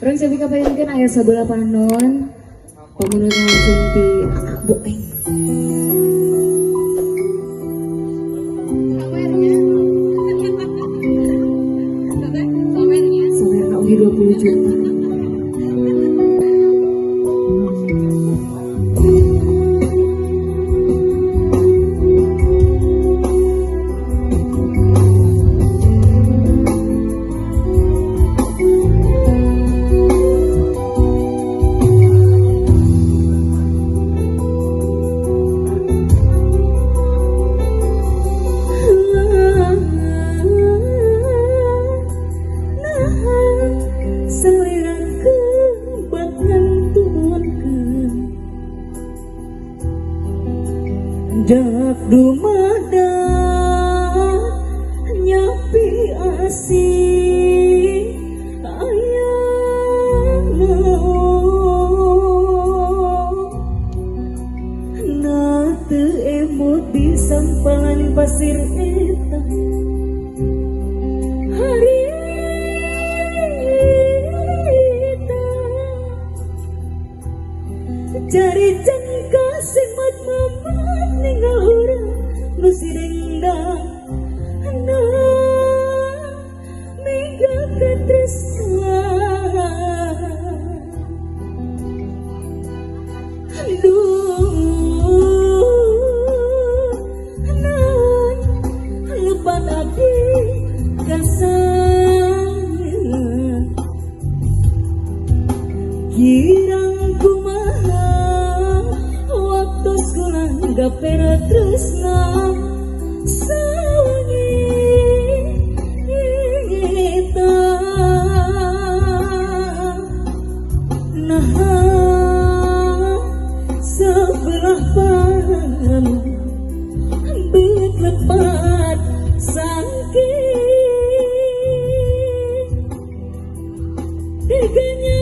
Orang saya kabayankeun aya sabelah panon. Pemenut langsung di boeng. Sawerna oge 20 juta. Dak dumadak nyapi asih ayana na teu emot disampalan pasir eta hari eta cari jengka simat mama ninggal urang nu sirengdang na mega katresna aduh naon lepat abdi kasayang girang kumaha waktu sekolah gak pernah tresna sawangi eta nah sebelah pangan beut lepat sangking teganya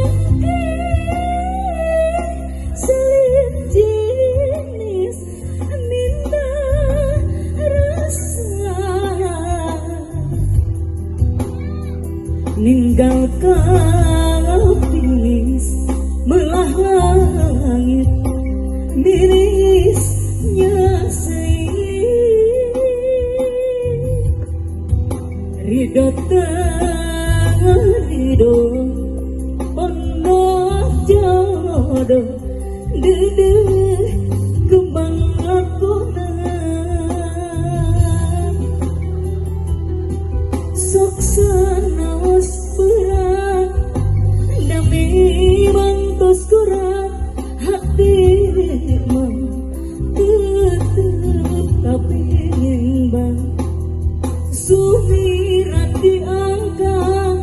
salin jenis minta rasa ninggal kapis melah langit mirisnya ridho tangan ridho penuh jodoh dede kembang lakonan sok sanaos perang dami mantos kurang hati mah tetep kapingin sumirat diangkat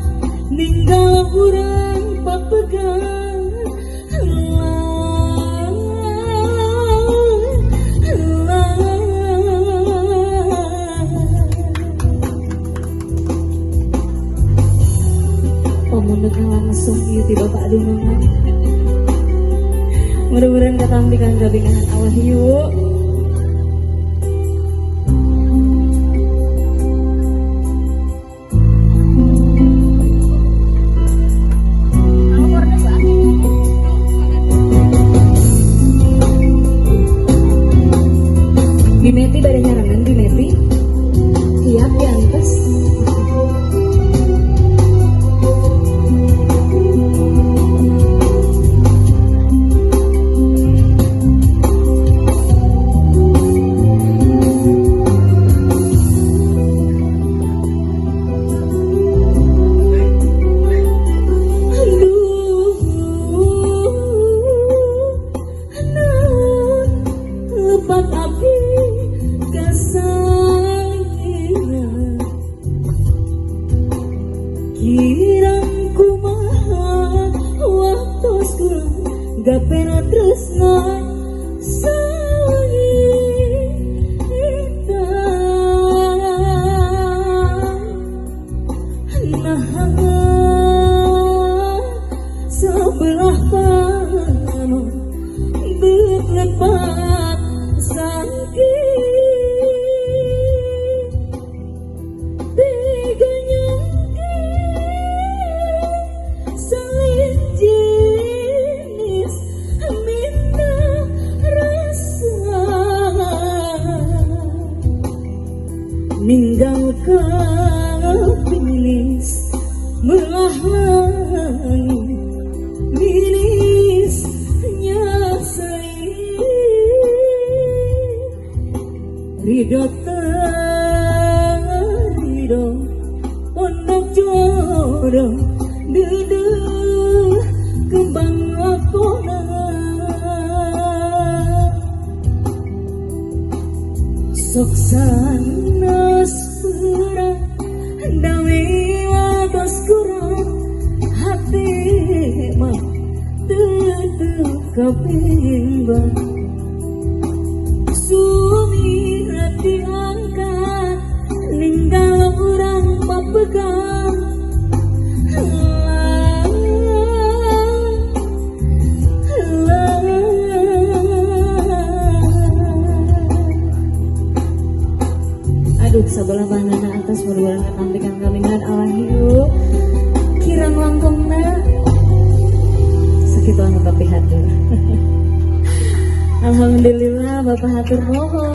ninggal urang papegang pemenutnya langsung itu bapak dunungan mudah-mudahan ketampikan gabingan Allah yuk. Dimeti pada nyarangan Dimeti siap diantes kirang kumaha waktu sekolah gak pernah tresna sawangi eta nah sebelah panon beut lepat sangking teganya salin kapilis menghalangi milisnya saya ridho ridho pondok jodoh dede kembang akona sok sanes perang dawe wados kurang hati mah tetep kebimbang sumi hati angkat ninggal orang pepegang aduh sebelah bandana atas meluarkan ketampikan kamingan Allah hiu kirang langkungna sakit banget tapi hatur alhamdulillah bapak hatur mohon.